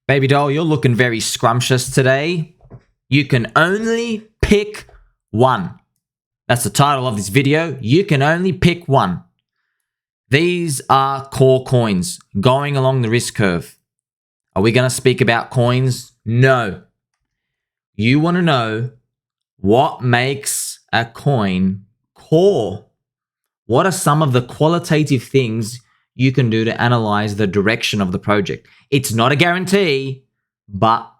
Baby doll, you're looking very scrumptious today. You can only pick one. That's the title of this video. You can only pick one. These are core coins going along the risk curve. Are we going to speak about coins? No. You want to know what makes a coin core. What are some of the qualitative things you can do to analyze the direction of the project? It's not a guarantee, but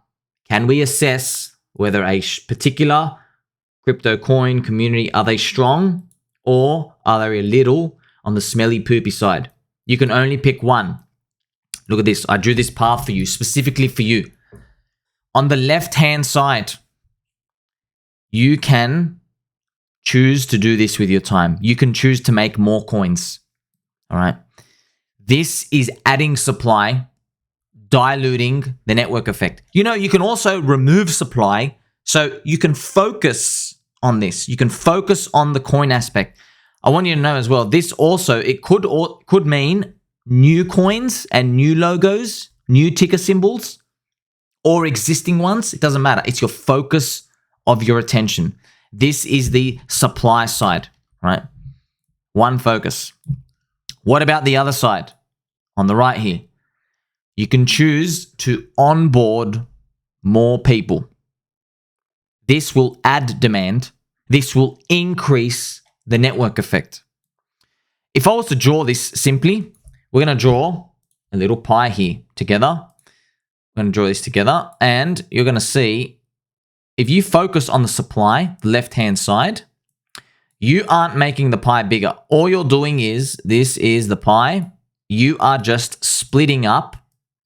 can we assess whether a particular crypto coin community, are they strong or are they a little on the smelly poopy side? You can only pick one. Look at this. I drew this path for you, specifically for you. On the left-hand side, you can choose to do this with your time. You can choose to make more coins. All right. This is adding supply, diluting the network effect. You know, you can also remove supply, so you can focus on this. You can focus on the coin aspect. I want you to know as well, this also, it could mean new coins and new logos, new ticker symbols, or existing ones. It doesn't matter. It's your focus of your attention. This is the supply side, right? One focus. What about the other side? On the right here, you can choose to onboard more people. This will add demand. This will increase the network effect. If I was to draw this simply, we're going to draw a little pie here together. I'm going to draw this together, and you're going to see if you focus on the supply, the left-hand side, you aren't making the pie bigger. All you're doing is, this is the pie. You are just splitting up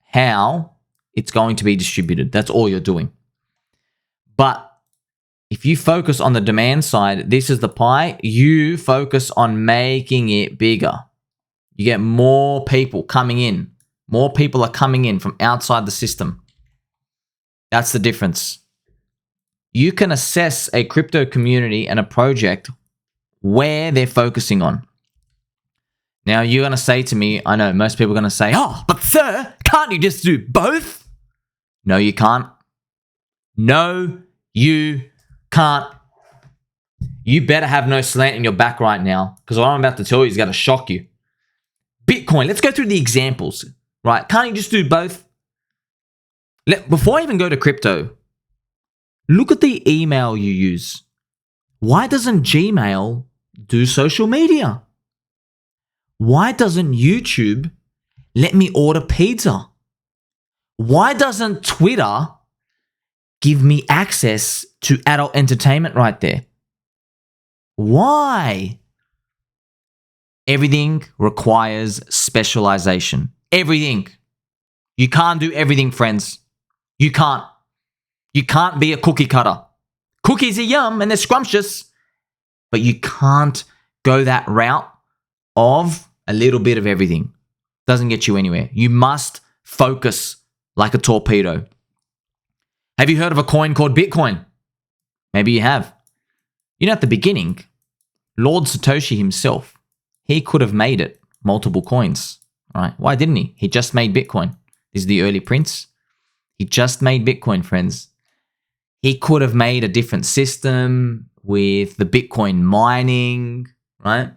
how it's going to be distributed. That's all you're doing. But if you focus on the demand side, this is the pie. You focus on making it bigger. You get more people coming in. More people are coming in from outside the system. That's the difference. You can assess a crypto community and a project where they're focusing on. Now, you're going to say to me, I know most people are going to say, oh, but sir, can't you just do both? No, you can't. No, you can't. You better have no slant in your back right now, because what I'm about to tell you is going to shock you. Bitcoin, let's go through the examples, right? Can't you just do both? Before I even go to crypto, look at the email you use. Why doesn't Gmail do social media? Why doesn't YouTube let me order pizza? Why doesn't Twitter give me access to adult entertainment right there? Why? Everything requires specialization. Everything. You can't do everything, friends. You can't. You can't be a cookie cutter. Cookies are yum and they're scrumptious, but you can't go that route of a little bit of everything. Doesn't get you anywhere. You must focus like a torpedo. Have you heard of a coin called Bitcoin? Maybe you have. You know, at the beginning, Lord Satoshi himself, he could have made it multiple coins, right? Why didn't he? He just made Bitcoin. This is the early prince. He just made Bitcoin, friends. He could have made a different system with the Bitcoin mining, right?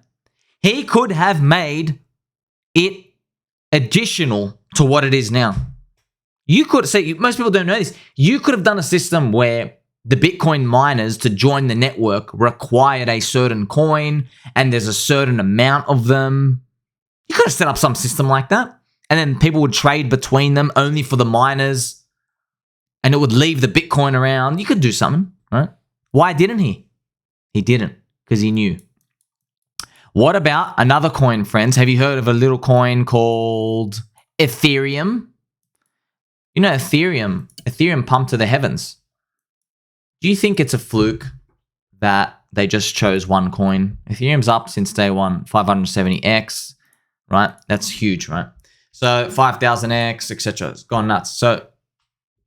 He could have made it additional to what it is now. You could say, most people don't know this, you could have done a system where the Bitcoin miners to join the network required a certain coin and there's a certain amount of them. You could have set up some system like that, and then people would trade between them only for the miners, and it would leave the Bitcoin around. You could do something, right? Why didn't he? He didn't, because he knew. What about another coin, friends? Have you heard of a little coin called Ethereum? You know, Ethereum pumped to the heavens. Do you think it's a fluke that they just chose one coin? Ethereum's up since day one, 570x, right? That's huge, right? So 5,000x, etc. It's gone nuts. So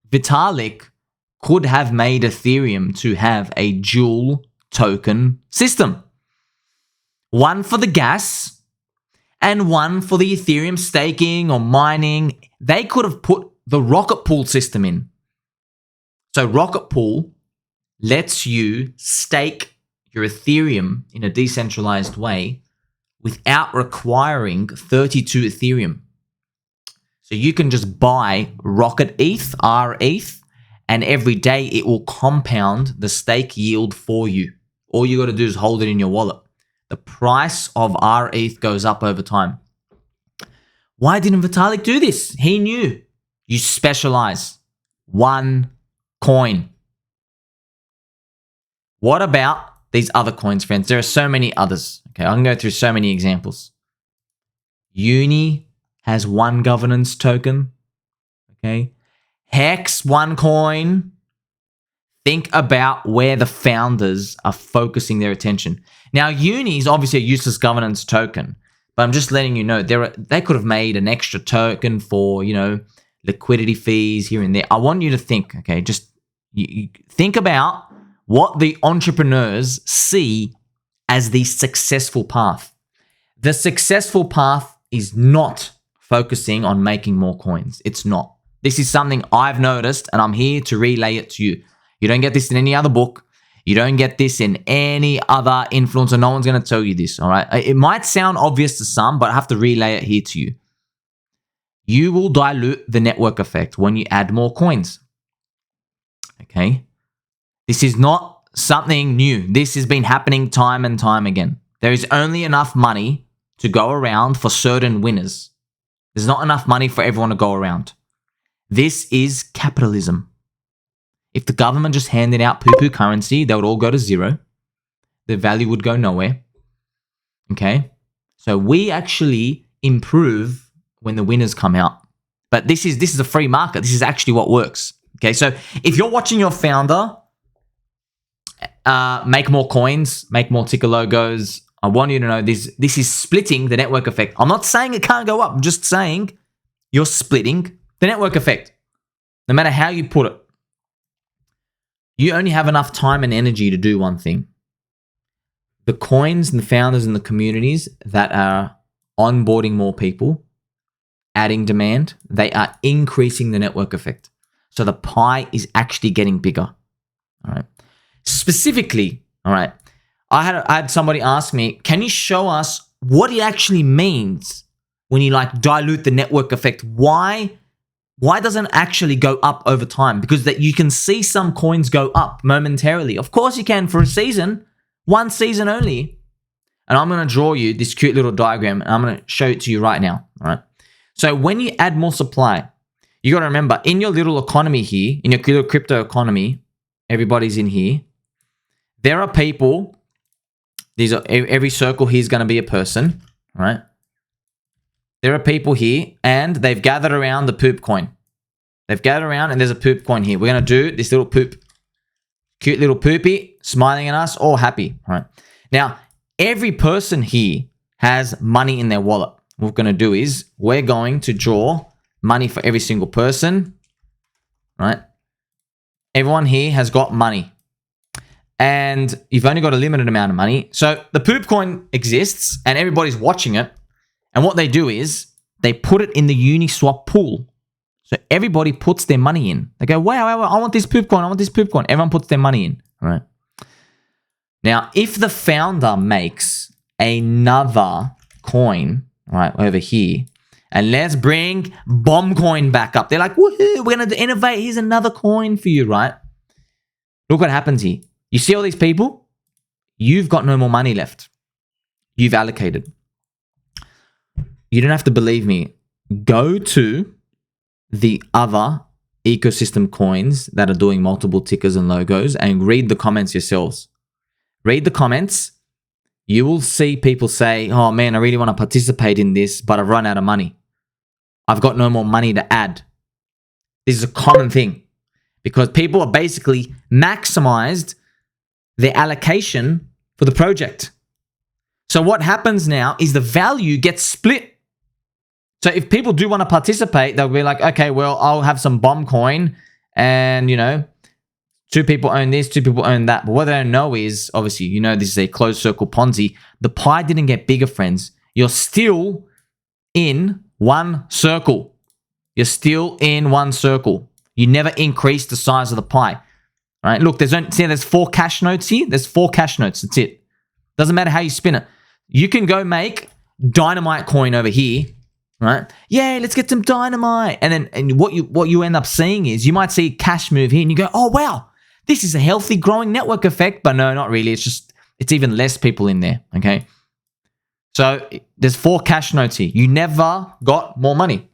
Vitalik could have made Ethereum to have a dual token system. One for the gas and one for the Ethereum staking or mining. They could have put the rocket pool system in. So rocket pool lets you stake your Ethereum in a decentralized way without requiring 32 Ethereum. So you can just buy Rocket ETH, RETH, and every day it will compound the stake yield for you. All you got to do is hold it in your wallet. The price of RETH goes up over time. Why didn't Vitalik do this? He knew. You specialize. One coin. What about these other coins, friends? There are so many others. Okay, I can go through so many examples. Uni has one governance token. Okay. Hex, one coin. Think about where the founders are focusing their attention. Now, Uni is obviously a useless governance token, but I'm just letting you know they could have made an extra token for, liquidity fees here and there. I want you to think, okay, just you think about what the entrepreneurs see as the successful path. The successful path is not focusing on making more coins. It's not. This is something I've noticed, and I'm here to relay it to you. You don't get this in any other book. You don't get this in any other influencer. No one's going to tell you this, all right? It might sound obvious to some, but I have to relay it here to you. You will dilute the network effect when you add more coins, okay? This is not something new. This has been happening time and time again. There is only enough money to go around for certain winners. There's not enough money for everyone to go around. This is capitalism. If the government just handed out poo-poo currency, they would all go to zero. The value would go nowhere. Okay? So we actually improve when the winners come out. But this is a free market. This is actually what works. Okay? So if you're watching your founder make more coins, make more ticker logos, I want you to know this is splitting the network effect. I'm not saying it can't go up. I'm just saying you're splitting the network effect. No matter how you put it. You only have enough time and energy to do one thing. The coins and the founders and the communities that are onboarding more people, adding demand, they are increasing the network effect. So the pie is actually getting bigger. All right. Specifically, all right, I had somebody ask me, can you show us what it actually means when you dilute the network effect? Why doesn't it actually go up over time? Because that you can see some coins go up momentarily. Of course you can for a season, one season only. And I'm going to draw you this cute little diagram and I'm going to show it to you right now. All right. So when you add more supply, you got to remember in your little economy here, in your little crypto economy, everybody's in here. There are people. Every circle here is going to be a person. All right. There are people here and they've gathered around the poop coin. They've gathered around and there's a poop coin here. We're going to do this little poop. Cute little poopy smiling at us, all happy. All right. Now, every person here has money in their wallet. What we're going to do is we're going to draw money for every single person. Right. Everyone here has got money. And you've only got a limited amount of money. So the poop coin exists and everybody's watching it. And what they do is they put it in the Uniswap pool. So everybody puts their money in. They go, wow, I want this poop coin. I want this poop coin. Everyone puts their money in. All right. Now, if the founder makes another coin, right, over here, and let's bring bomb coin back up. They're like, woohoo, we're going to innovate. Here's another coin for you, right? Look what happens here. You see all these people? You've got no more money left. You've allocated. You don't have to believe me. Go to the other ecosystem coins that are doing multiple tickers and logos and read the comments yourselves. Read the comments. You will see people say, oh man, I really want to participate in this, but I've run out of money. I've got no more money to add. This is a common thing because people are basically maximized their allocation for the project. So what happens now is the value gets split. So if people do want to participate, they'll be like, okay, well, I'll have some bomb coin and, 2 people own this, 2 people own that. But what they don't know is, obviously, this is a closed circle Ponzi. The pie didn't get bigger, friends. You're still in one circle. You're still in one circle. You never increase the size of the pie. All right? Look, there's 4 cash notes here. There's 4 cash notes. That's it. Doesn't matter how you spin it. You can go make dynamite coin over here, right? Yeah, let's get some dynamite. And what you end up seeing is you might see cash move here and you go, oh, wow, this is a healthy growing network effect. But no, not really. It's even less people in there, okay? So there's 4 cash notes here. You never got more money.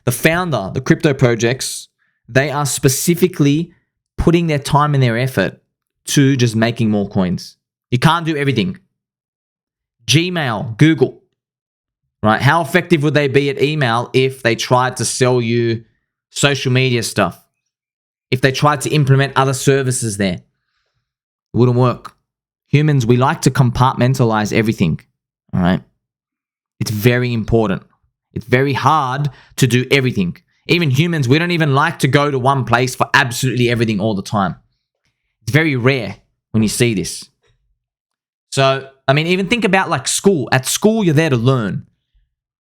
The founder, the crypto projects, they are specifically putting their time and their effort to just making more coins. You can't do everything. Gmail, Google, right? How effective would they be at email if they tried to sell you social media stuff? If they tried to implement other services there? It wouldn't work. Humans, we like to compartmentalize everything, all right? It's very important. It's very hard to do everything. Even humans, we don't even like to go to one place for absolutely everything all the time. It's very rare when you see this. So, I mean, even think about like school. At school, you're there to learn.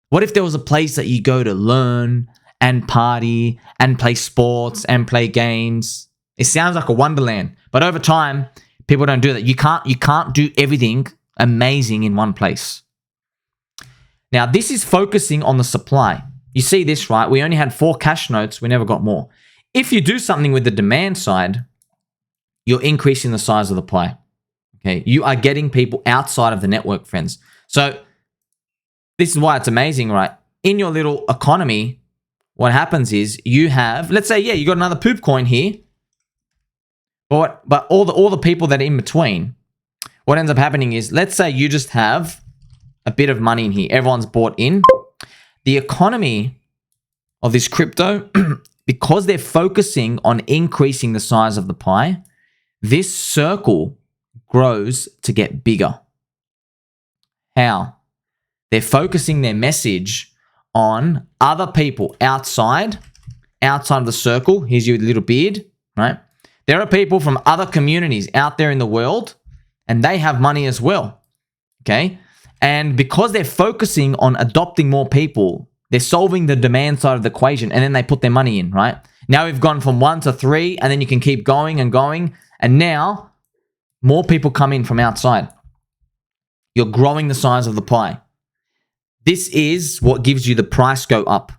What if there was a place that you go to learn and party and play sports and play games? It sounds like a wonderland, but over time, people don't do that. You can't do everything amazing in one place. Now, this is focusing on the supply. You see this, right? We only had 4 cash notes. We never got more. If you do something with the demand side, you're increasing the size of the pie. Okay, you are getting people outside of the network, friends. So this is why it's amazing, right? In your little economy, what happens is you have, let's say, yeah, you got another poop coin here, but all the people that are in between, what ends up happening is, let's say you just have a bit of money in here. Everyone's bought in. The economy of this crypto, because they're focusing on increasing the size of the pie, this circle grows to get bigger. How? They're focusing their message on other people outside of the circle. Here's your little beard, right? There are people from other communities out there in the world, and they have money as well, okay? And because they're focusing on adopting more people, they're solving the demand side of the equation, and then they put their money in, right? Now we've gone from 1 to 3, and then you can keep going and going, and now more people come in from outside. You're growing the size of the pie. This is what gives you the price go up.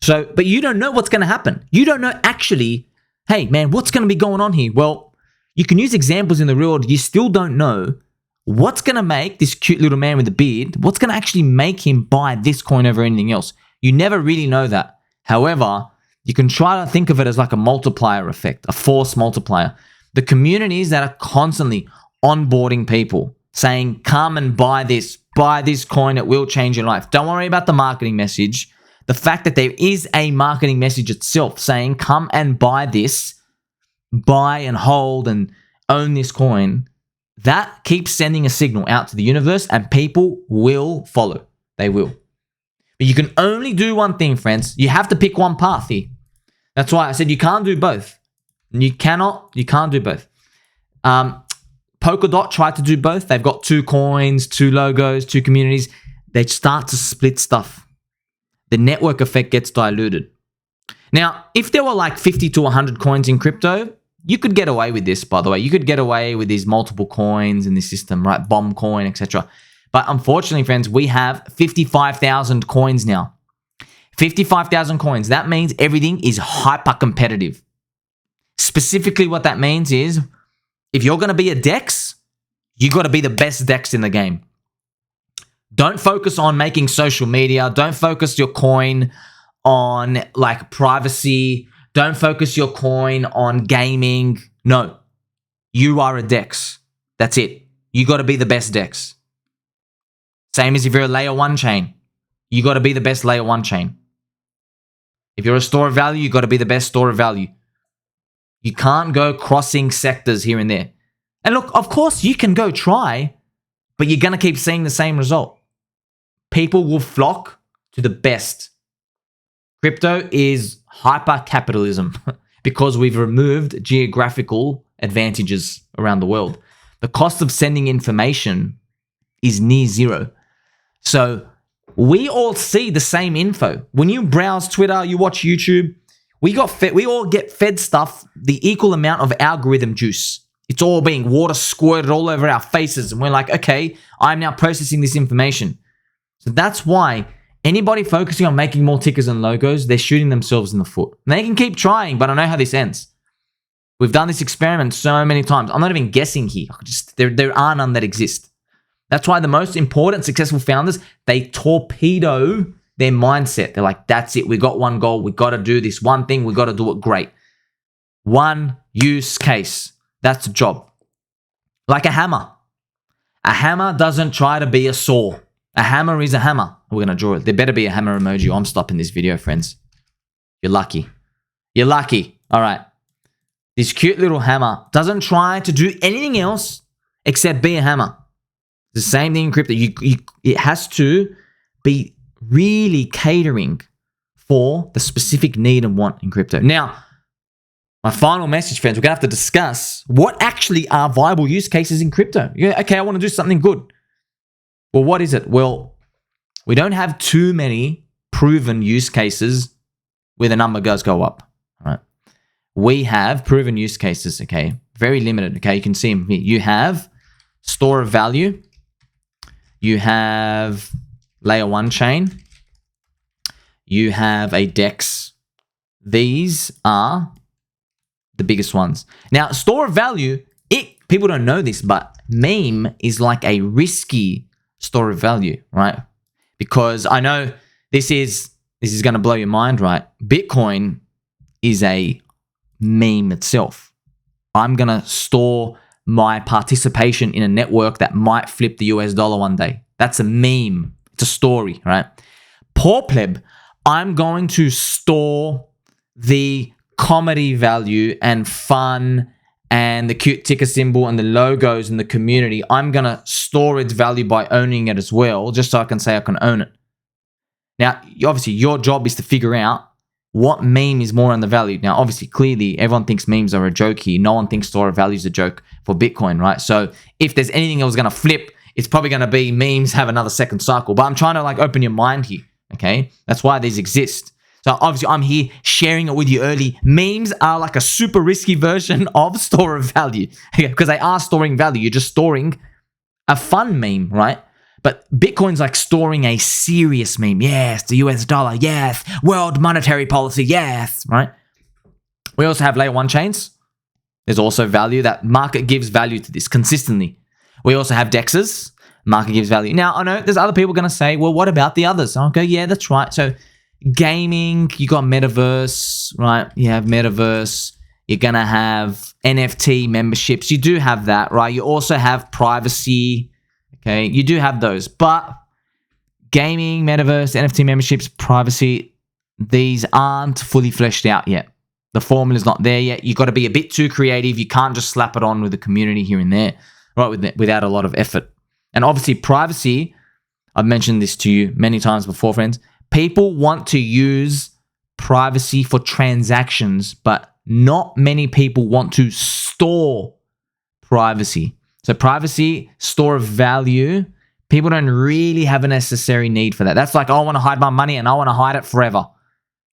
So, but you don't know what's going to happen. You don't know actually, hey, man, what's going to be going on here? Well, you can use examples in the real world. You still don't know what's going to make this cute little man with the beard, what's going to actually make him buy this coin over anything else. You never really know that. However, you can try to think of it as like a multiplier effect, a force multiplier. The communities that are constantly onboarding people, saying, come and buy this coin, it will change your life. Don't worry about the marketing message. The fact that there is a marketing message itself saying, come and buy this, buy and hold and own this coin, that keeps sending a signal out to the universe and people will follow. They will. But you can only do one thing, friends. You have to pick one path here. That's why I said you can't do both. You can't do both. Polkadot tried to do both. They've got 2 coins, 2 logos, 2 communities. They start to split stuff. The network effect gets diluted. Now, if there were like 50 to 100 coins in crypto, you could get away with this, by the way. You could get away with these multiple coins in this system, right? Bomb coin, etc. But unfortunately, friends, we have 55,000 coins now. 55,000 coins. That means everything is hyper competitive. Specifically, what that means is if you're going to be a DEX, you got to be the best DEX in the game. Don't focus on making social media. Don't focus your coin on like privacy. Don't focus your coin on gaming. No, you are a DEX. That's it. You got to be the best DEX. Same as if you're a layer 1 chain. You got to be the best layer 1 chain. If you're a store of value, you got to be the best store of value. You can't go crossing sectors here and there. And look, of course, you can go try, but you're going to keep seeing the same result. People will flock to the best. Crypto is hyper capitalism because we've removed geographical advantages around the world. The cost of sending information is near zero. So we all see the same info. When you browse Twitter, you watch YouTube, we all get fed stuff, the equal amount of algorithm juice. It's all being water squirted all over our faces. And we're like, okay, I'm now processing this information. So that's why anybody focusing on making more tickers and logos, they're shooting themselves in the foot. And they can keep trying, but I know how this ends. We've done this experiment so many times. I'm not even guessing here. There are none that exist. That's why the most important successful founders, they torpedo their mindset. They're like, that's it. We got one goal. We got to do this one thing. We got to do it great. One use case. That's the job. Like a hammer. A hammer doesn't try to be a saw. A hammer is a hammer. We're going to draw it. There better be a hammer emoji. I'm stopping this video, friends. You're lucky. You're lucky. All right. This cute little hammer doesn't try to do anything else except be a hammer. The same thing in crypto. It has to be really catering for the specific need and want in crypto. Now, my final message, friends, we're going to have to discuss what actually are viable use cases in crypto. Okay, I want to do something good. Well, what is it? Well, we don't have too many proven use cases where the number does go up. All right. We have proven use cases, okay? Very limited, okay? You can see them here. You have store of value. You have layer 1 chain. You have a DEX. These are the biggest ones. Now, store of value, people don't know this, but meme is like a risky store of value, right? Because I know this is going to blow your mind, right? Bitcoin is a meme itself. I'm going to store my participation in a network that might flip the US dollar one day. That's a meme. It's a story, right? Poor pleb, I'm going to store the comedy value and fun and the cute ticker symbol and the logos and the community. I'm going to store its value by owning it as well, just so I can say I can own it. Now, obviously, your job is to figure out what meme is more undervalued. Now, obviously, clearly, everyone thinks memes are a joke here. No one thinks store of value is a joke for Bitcoin, right? So if there's anything that was going to flip, it's probably going to be memes have another second cycle. But I'm trying to open your mind here, okay? That's why these exist. So obviously, I'm here sharing it with you early. Memes are like a super risky version of store of value because they are storing value. You're just storing a fun meme, right? But Bitcoin's like storing a serious meme. Yes, the US dollar. Yes, world monetary policy. Yes, right? We also have layer 1 chains. There's also value. That market gives value to this consistently. We also have DEXs. Market gives value. Now, I know there's other people going to say, well, what about the others? I'll go, yeah, that's right. So gaming, you got metaverse, right? You have metaverse. You're going to have NFT memberships. You do have that, right? You also have privacy. Okay, you do have those. But gaming, metaverse, NFT memberships, privacy, these aren't fully fleshed out yet. The formula's not there yet. You've got to be a bit too creative. You can't just slap it on with the community here and there, right? Without a lot of effort. And obviously, privacy, I've mentioned this to you many times before, friends. People want to use privacy for transactions, but not many people want to store privacy. So privacy, store of value, people don't really have a necessary need for that. That's like, oh, I want to hide my money and I want to hide it forever,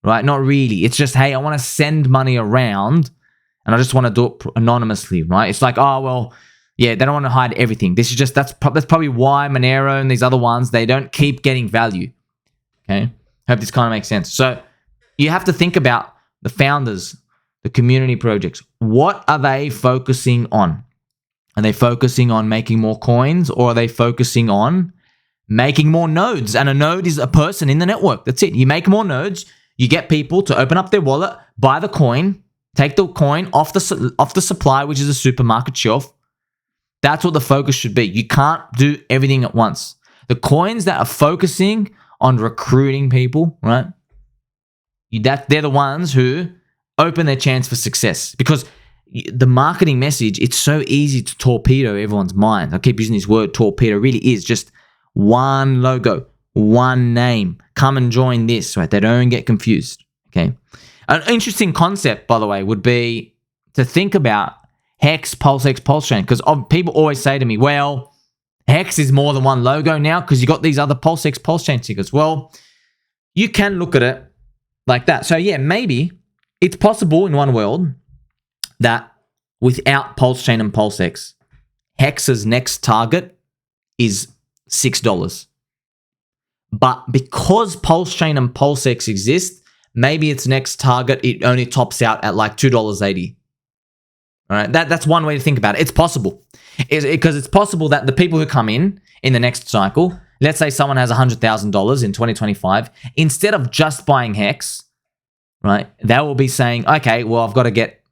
right? Not really. It's just, hey, I want to send money around and I just want to do it anonymously, right? It's like, oh, well, yeah, they don't want to hide everything. This is just, that's probably why Monero and these other ones, they don't keep getting value, okay? Hope this kind of makes sense. So you have to think about the founders, the community projects. What are they focusing on? Are they focusing on making more coins, or are they focusing on making more nodes? And a node is a person in the network. That's it. You make more nodes. You get people to open up their wallet, buy the coin, take the coin off the supply, which is a supermarket shelf. That's what the focus should be. You can't do everything at once. The coins that are focusing on recruiting people, right? They're the ones who open their chance for success, because the marketing message, it's so easy to torpedo everyone's mind. I keep using this word torpedo. It really is just one logo, one name. Come and join this, right? They don't get confused, okay? An interesting concept, by the way, would be to think about Hex, Pulse X, Pulse Chain, because people always say to me, well, Hex is more than one logo now because you got these other PulseX pulse chain tickers. Well, you can look at it like that. So yeah, maybe it's possible in one world that without Pulse Chain and PulseX, Hex's next target is $6. But because Pulse Chain and PulseX exist, maybe its next target, it only tops out at like $2.80. All right, that's one way to think about it. It's possible. Because it's possible that the people who come in the next cycle, let's say someone has $100,000 in 2025, instead of just buying Hex, right, they will be saying, okay, well, I've got to get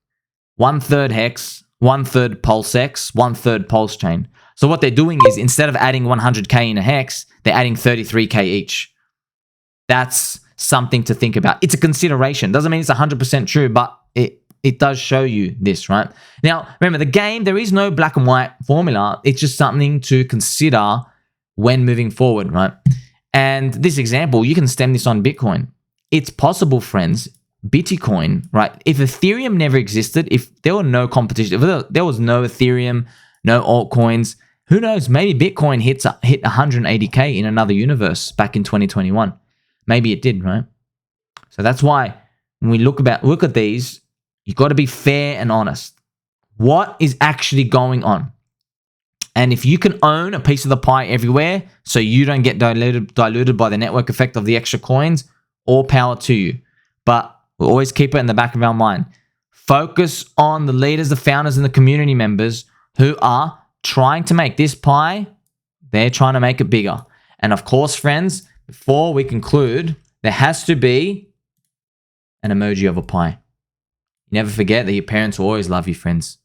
1/3 Hex, 1/3 PulseX, 1/3 Pulse Chain. So what they're doing is instead of adding 100K in a Hex, they're adding 33K each. That's something to think about. It's a consideration. Doesn't mean it's 100% true, but it does show you this, right? Now, remember, the game, there is no black and white formula. It's just something to consider when moving forward, right? And this example, you can stem this on Bitcoin. It's possible, friends, Bitcoin, right? If Ethereum never existed, if there were no competition, if there was no Ethereum, no altcoins, who knows? Maybe Bitcoin hit 180K in another universe back in 2021. Maybe it did, right? So that's why when we look at these, you got to be fair and honest. What is actually going on? And if you can own a piece of the pie everywhere so you don't get diluted by the network effect of the extra coins, all power to you. But we'll always keep it in the back of our mind. Focus on the leaders, the founders, and the community members who are trying to make this pie, they're trying to make it bigger. And of course, friends, before we conclude, there has to be an emoji of a pie. Never forget that your parents will always love you, friends.